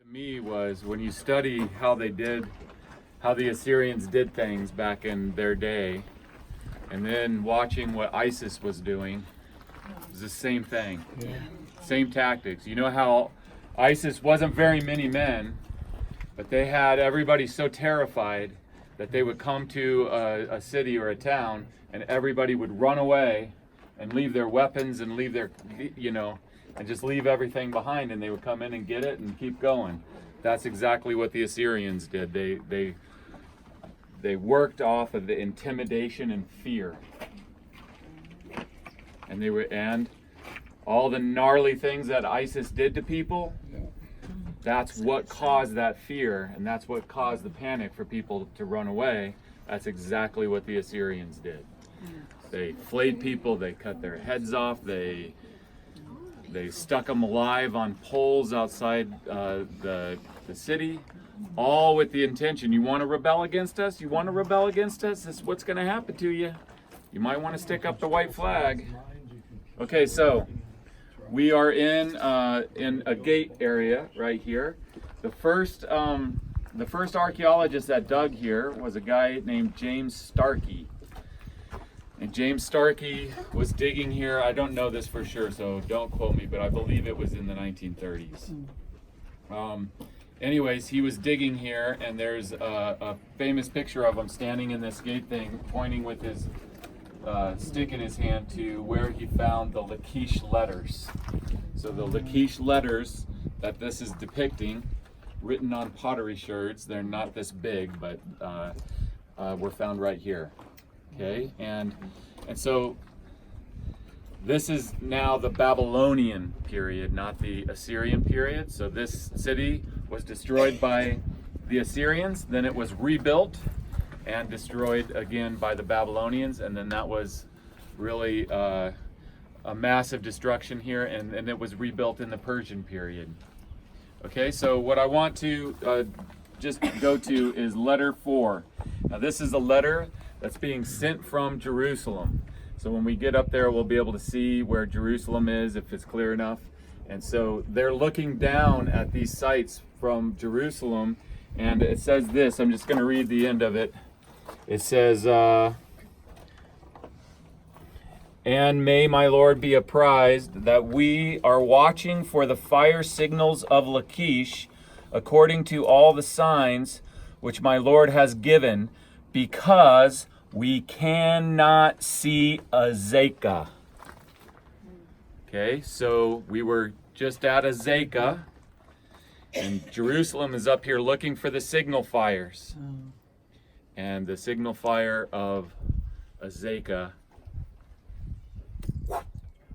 To me was when you study how the Assyrians did things back in their day, and then watching what ISIS was doing, it was the same thing. Yeah. Same tactics. You know how ISIS wasn't very many men, but they had everybody so terrified that they would come to a city or a town and everybody would run away and leave their weapons and leave their, and just leave everything behind, and they would come in and get it and keep going. That's exactly what the Assyrians did. They worked off of the intimidation and fear. And all the gnarly things that ISIS did to people, that's what caused that fear, and that's what caused the panic for people to run away. That's exactly what the Assyrians did. They flayed people, they cut their heads off, they stuck them alive on poles outside the city, all with the intention, you want to rebel against us? You want to rebel against us? This is what's going to happen to you. You might want to stick up the white flag. Okay, so we are in a gate area right here. The first archaeologist that dug here was a guy named James Starkey. And James Starkey was digging here. I don't know this for sure, so don't quote me, but I believe it was in the 1930s. Anyways, he was digging here, and there's a famous picture of him standing in this gate thing, pointing with his stick in his hand to where he found the Lachish Letters. So the Lachish Letters that this is depicting, written on pottery sherds, they're not this big, but were found right here. Okay, and so this is now the Babylonian period, not the Assyrian period. So this city was destroyed by the Assyrians, then it was rebuilt and destroyed again by the Babylonians, and then that was really a massive destruction here, and it was rebuilt in the Persian period. Okay, so what I want to just go to is letter 4. Now this is a letter that's being sent from Jerusalem. So when we get up there, we'll be able to see where Jerusalem is, if it's clear enough. And so they're looking down at these sites from Jerusalem, and it says this. I'm just going to read the end of it. It says, and may my Lord be apprised that we are watching for the fire signals of Lachish, according to all the signs which my Lord has given, because we cannot see Azekah. Okay, so we were just at Azekah, and Jerusalem is up here looking for the signal fires. And the signal fire of Azekah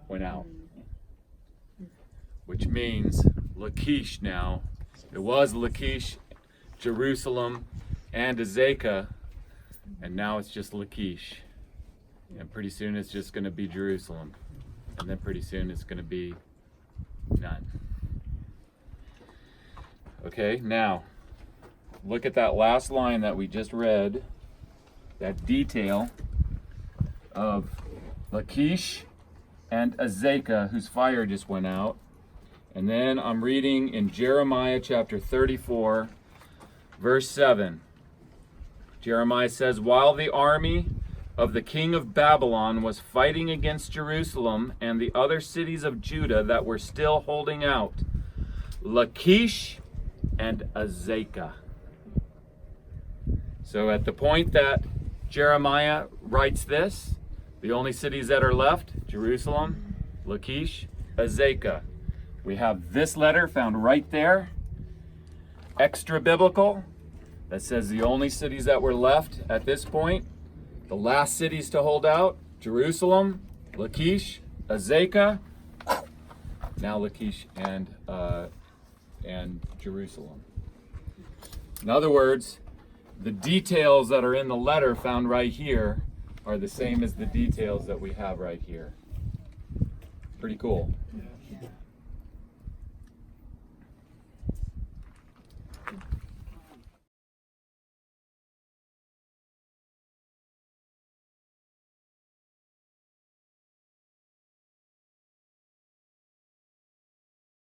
went out, which means Lachish now. It was Lachish, Jerusalem, and Azekah, and now it's just Lachish. And pretty soon it's just going to be Jerusalem, and then pretty soon it's going to be none. Okay, now look at that last line that we just read, that detail of Lachish and Azekah, whose fire just went out. And then I'm reading in Jeremiah chapter 34, verse 7. Jeremiah says, while the army of the king of Babylon was fighting against Jerusalem and the other cities of Judah that were still holding out, Lachish and Azekah. So at the point that Jeremiah writes this, the only cities that are left, Jerusalem, Lachish, Azekah. We have this letter found right there, extra biblical, that says the only cities that were left at this point, the last cities to hold out, Jerusalem, Lachish, Azekah, now Lachish and Jerusalem. In other words, the details that are in the letter found right here are the same as the details that we have right here. Pretty cool.